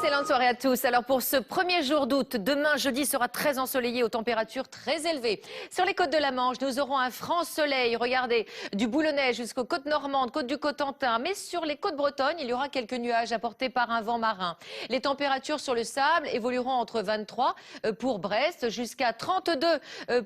Excellente soirée à tous. Alors pour ce premier jour d'août, demain jeudi sera très ensoleillé aux températures très élevées. Sur les côtes de la Manche, nous aurons un franc soleil. Regardez, du Boulonnais jusqu'aux côtes normandes, côte du Cotentin. Mais sur les côtes bretonnes, il y aura quelques nuages apportés par un vent marin. Les températures sur le sable évolueront entre 23 pour Brest jusqu'à 32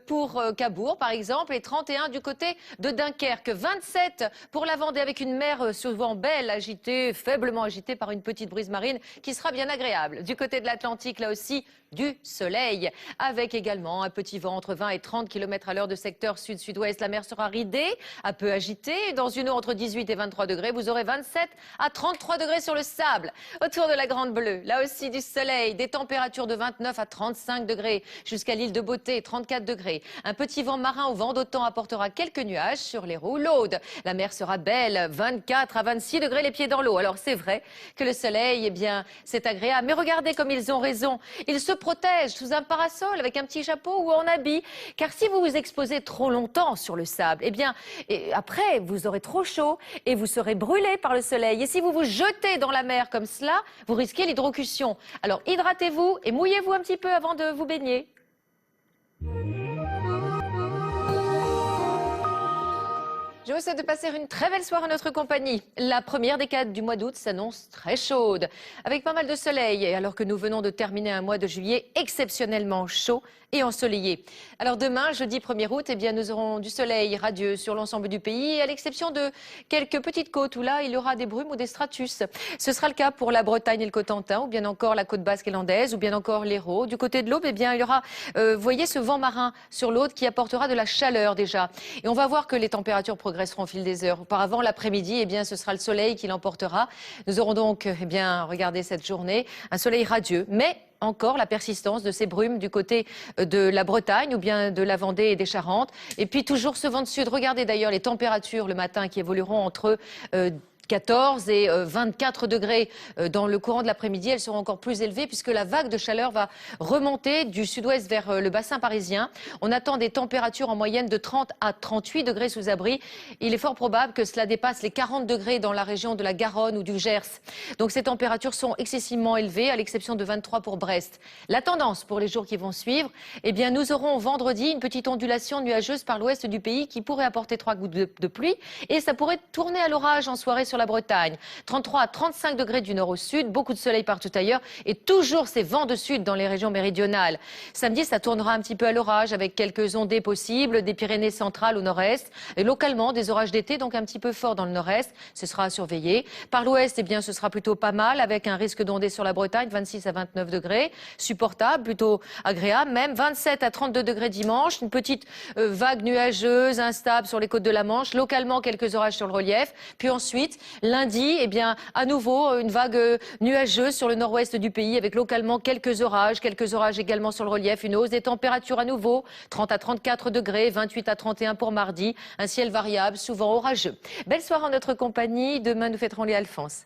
pour Cabourg par exemple et 31 du côté de Dunkerque. 27 pour la Vendée avec une mer souvent belle, agitée, faiblement agitée par une petite brise marine qui sera bien agréable. Du côté de l'Atlantique, là aussi, du soleil, avec également un petit vent entre 20 et 30 km à l'heure de secteur sud-sud-ouest. La mer sera ridée, un peu agitée. Dans une eau entre 18 et 23 degrés, vous aurez 27 à 33 degrés sur le sable. Autour de la Grande Bleue, là aussi du soleil, des températures de 29 à 35 degrés, jusqu'à l'île de Beauté, 34 degrés. Un petit vent marin au vent d'automne apportera quelques nuages sur les roues l'Aude. La mer sera belle, 24 à 26 degrés les pieds dans l'eau. Alors c'est vrai que le soleil, eh bien, c'est agréable. Mais regardez comme ils ont raison. Ils se protègent sous un parasol avec un petit chapeau ou en habit. Car si vous vous exposez trop longtemps sur le sable, eh bien, après, vous aurez trop chaud et vous serez brûlé par le soleil. Et si vous vous jetez dans la mer comme cela, vous risquez l'hydrocution. Alors hydratez-vous et mouillez-vous un petit peu avant de vous baigner. Je vous souhaite de passer une très belle soirée en notre compagnie. La première décade du mois d'août s'annonce très chaude, avec pas mal de soleil, alors que nous venons de terminer un mois de juillet exceptionnellement chaud et ensoleillé. Alors demain, jeudi 1er août, eh bien, nous aurons du soleil radieux sur l'ensemble du pays, à l'exception de quelques petites côtes où là, il y aura des brumes ou des stratus. Ce sera le cas pour la Bretagne et le Cotentin, ou bien encore la côte basque et landaise, ou bien encore l'Hérault. Du côté de l'Aube, eh bien, il y aura, vous voyez, ce vent marin sur l'Aude qui apportera de la chaleur déjà. Et on va voir que les températures progresseront au fil des heures. Auparavant, l'après-midi, eh bien, ce sera le soleil qui l'emportera. Nous aurons donc, eh bien, regardez cette journée, un soleil radieux, mais encore la persistance de ces brumes du côté de la Bretagne ou bien de la Vendée et des Charentes. Et puis toujours ce vent de sud. Regardez d'ailleurs les températures le matin qui évolueront entre 14 et 24 degrés dans le courant de l'après-midi. Elles seront encore plus élevées puisque la vague de chaleur va remonter du sud-ouest vers le bassin parisien. On attend des températures en moyenne de 30 à 38 degrés sous abri. Il est fort probable que cela dépasse les 40 degrés dans la région de la Garonne ou du Gers. Donc ces températures sont excessivement élevées, à l'exception de 23 pour Brest. La tendance pour les jours qui vont suivre, eh bien, nous aurons vendredi une petite ondulation nuageuse par l'ouest du pays qui pourrait apporter 3 gouttes de pluie et ça pourrait tourner à l'orage en soirée sur la Bretagne. 33 à 35 degrés du nord au sud, beaucoup de soleil partout ailleurs et toujours ces vents de sud dans les régions méridionales. Samedi, ça tournera un petit peu à l'orage avec quelques ondées possibles des Pyrénées centrales au nord-est et localement des orages d'été, donc un petit peu fort dans le nord-est. Ce sera à surveiller. Par l'ouest, eh bien, ce sera plutôt pas mal avec un risque d'ondées sur la Bretagne, 26 à 29 degrés, supportable, plutôt agréable, même 27 à 32 degrés dimanche, une petite vague nuageuse, instable sur les côtes de la Manche, localement quelques orages sur le relief, puis ensuite, lundi, eh bien, à nouveau, une vague nuageuse sur le nord-ouest du pays avec localement quelques orages également sur le relief, une hausse des températures à nouveau, 30 à 34 degrés, 28 à 31 pour mardi, un ciel variable, souvent orageux. Belle soirée en notre compagnie, demain nous fêterons les Alphonse.